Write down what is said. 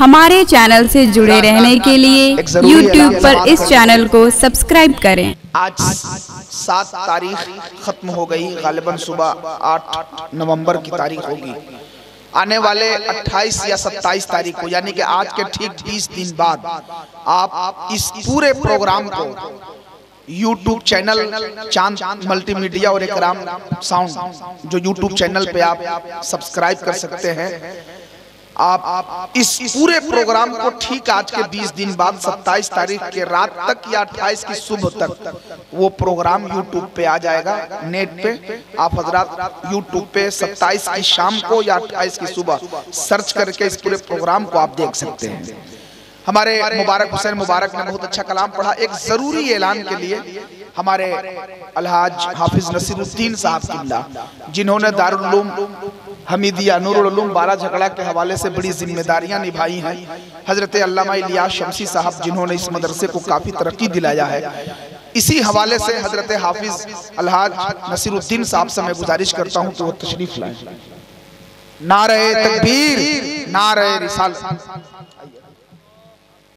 हमारे चैनल से जुड़े रहने के लिए YouTube पर इस चैनल को सब्सक्राइब करें। आज 7 तारीख खत्म हो गई, गालिबन सुबह 8 नवंबर की तारीख होगी। आने वाले 28 या 27 तारीख को, यानी कि आज के ठीक 20 दिन बाद आप इस पूरे प्रोग्राम को YouTube चैनल चांद मल्टीमीडिया और इकराम साउंड जो YouTube चैनल पे आप सब्सक्राइब कर सकते हैं। आप इस पूरे प्रोग्राम को ठीक आज के 20 दिन बाद 27 तारीख के रात तक या 28 की सुबह तक वो प्रोग्राम YouTube पे आ जाएगा। नेट पे आप हजरात YouTube पे 27 की शाम को या 28 की सुबह सर्च करके इस पूरे प्रोग्राम को आप देख सकते हैं। हमारे मुबारक हुसैन मुबारक ने बहुत अच्छा कलाम पढ़ा। एक जरूरी ऐलान के लिए हमारे अलहाज हाफिज नसीरुद्दीन साहब किबला, जिन्होंने दारुल उलूम हमीदिया नूरुल उलूम बाला झगड़ा के हवाले से बड़ी जिम्मेदारियां निभाई हैं, हजरत अल्लामा इलियास शमसी साहब जिन्होंने इस मदरसे को काफी तरक्की दिलाया है, इसी हवाले से हजरत हाफिज अलहाज नसीरुद्दीन साहब से मैं गुजारिश करता हूं कि वो तशरीफ लाएं। नारे तकबीर, नारे रिसालत।